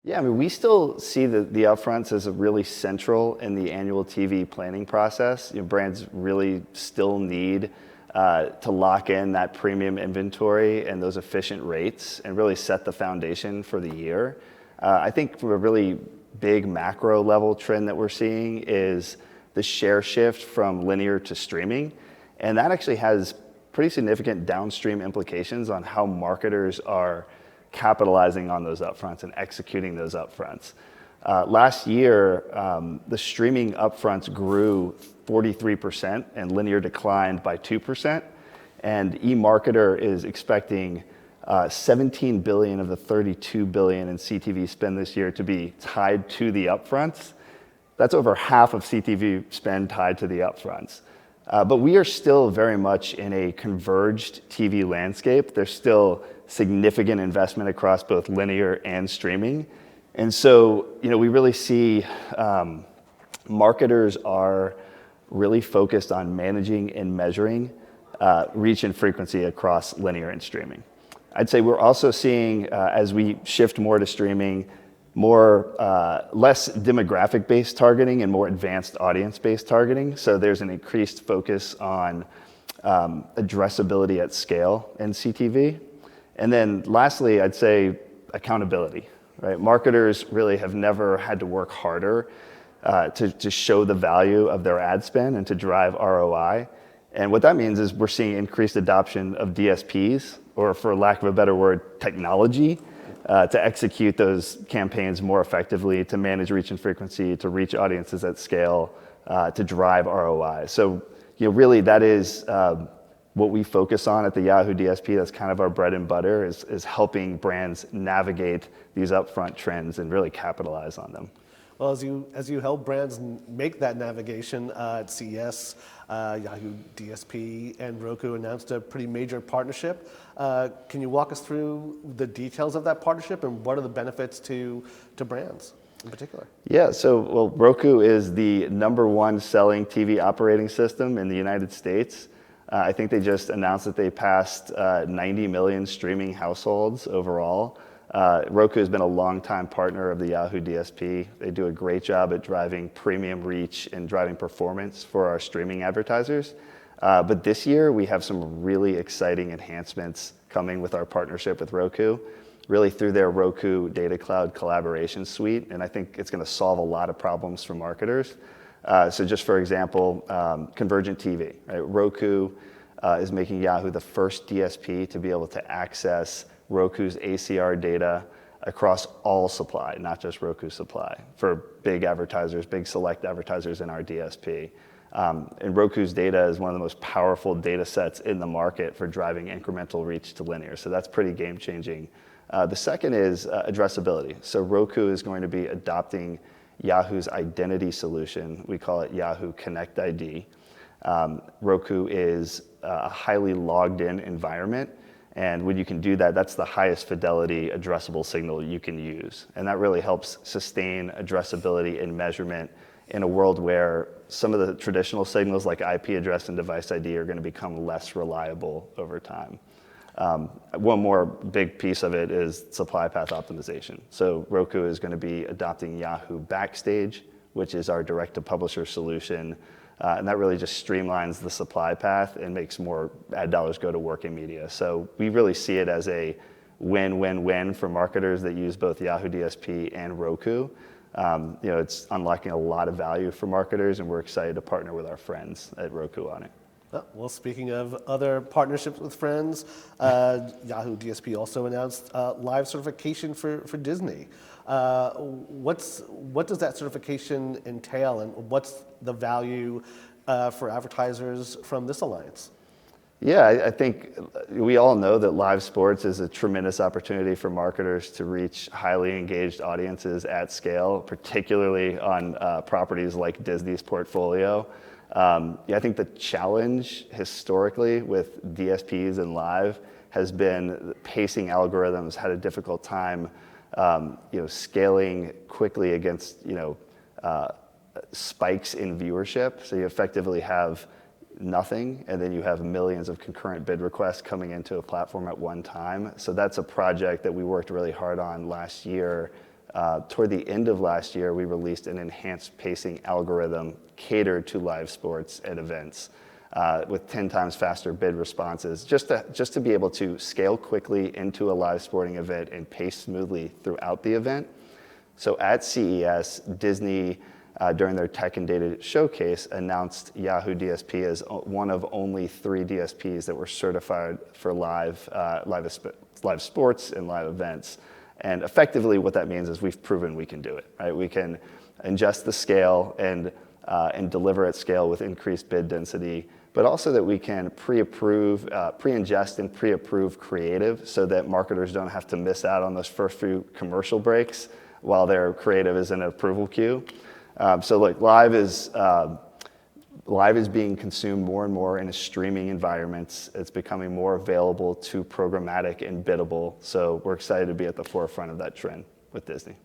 Yeah, I mean, we still see the upfronts as a really central in the annual TV planning process. Brands really still need to lock in that premium inventory and those efficient rates and really set the foundation for the year. I think from a really big macro level trend that we're seeing is the share shift from linear to streaming. And that actually has pretty significant downstream implications on how marketers are capitalizing on those upfronts and executing those upfronts. Last year, the streaming upfronts grew 43% and linear declined by 2%. And eMarketer is expecting 17 billion of the 32 billion in CTV spend this year to be tied to the upfronts. That's over half of CTV spend tied to the upfronts. But we are still very much in a converged TV landscape. There's still significant investment across both linear and streaming. And so, we really see marketers are really focused on managing and measuring reach and frequency across linear and streaming. I'd say we're also seeing, as we shift more to streaming, less demographic-based targeting and more advanced audience-based targeting. So there's an increased focus on addressability at scale in CTV. And then lastly, I'd say accountability, right? Marketers really have never had to work harder to show the value of their ad spend and to drive ROI. And what that means is we're seeing increased adoption of DSPs, or for lack of a better word, technology, to execute those campaigns more effectively, to manage reach and frequency, to reach audiences at scale, to drive ROI. So, really that is what we focus on at the Yahoo DSP. That's kind of our bread and butter, is helping brands navigate these upfront trends and really capitalize on them. Well, as you help brands make that navigation at CES, Yahoo DSP and Roku announced a pretty major partnership. Can you walk us through the details of that partnership and what are the benefits to brands in particular? Yeah, so Roku is the #1 selling TV operating system in the United States. I think they just announced that they passed 90 million streaming households overall. Roku has been a longtime partner of the Yahoo DSP. They do a great job at driving premium reach and driving performance for our streaming advertisers. But this year, we have some really exciting enhancements coming with our partnership with Roku, really through their Roku Data Cloud collaboration suite. And I think it's going to solve a lot of problems for marketers. So just for example, Convergent TV, right? Roku is making Yahoo the first DSP to be able to access Roku's ACR data across all supply, not just Roku supply, for big advertisers, big select advertisers in our DSP. And Roku's data is one of the most powerful data sets in the market for driving incremental reach to linear. So that's pretty game changing. The second is addressability. So Roku is going to be adopting Yahoo's identity solution. We call it Yahoo ConnectID. Roku is a highly logged in environment. And when you can do that, that's the highest fidelity addressable signal you can use. And that really helps sustain addressability and measurement in a world where some of the traditional signals like IP address and device ID are going to become less reliable over time. One more big piece of it is supply path optimization. So Roku is going to be adopting Yahoo Backstage, which is our direct-to-publisher solution. And that really just streamlines the supply path and makes more ad dollars go to working media. So we really see it as a win-win-win for marketers that use both Yahoo DSP and Roku. It's unlocking a lot of value for marketers, and we're excited to partner with our friends at Roku on it. Well, speaking of other partnerships with friends, Yahoo DSP also announced live certification for Disney. What does that certification entail, and what's the value for advertisers from this alliance? Yeah, I think we all know that live sports is a tremendous opportunity for marketers to reach highly engaged audiences at scale, particularly on properties like Disney's portfolio. I think the challenge historically with DSPs and live has been pacing algorithms had a difficult time, scaling quickly against, spikes in viewership. So you effectively have nothing, and then you have millions of concurrent bid requests coming into a platform at one time. So that's a project that we worked really hard on last year toward the end of last year, we released an enhanced pacing algorithm catered to live sports and events with 10 times faster bid responses, just to be able to scale quickly into a live sporting event and pace smoothly throughout the event. So at CES, Disney, during their Tech and Data Showcase, announced Yahoo DSP as one of only 3 DSPs that were certified for live sports and live events. And effectively what that means is we've proven we can do it, right? We can ingest the scale and deliver at scale with increased bid density, but also that we can pre-ingest and pre-approve creative so that marketers don't have to miss out on those first few commercial breaks while their creative is in an approval queue. So look, live is being consumed more and more in streaming environments. It's becoming more available to programmatic and biddable. So we're excited to be at the forefront of that trend with Disney.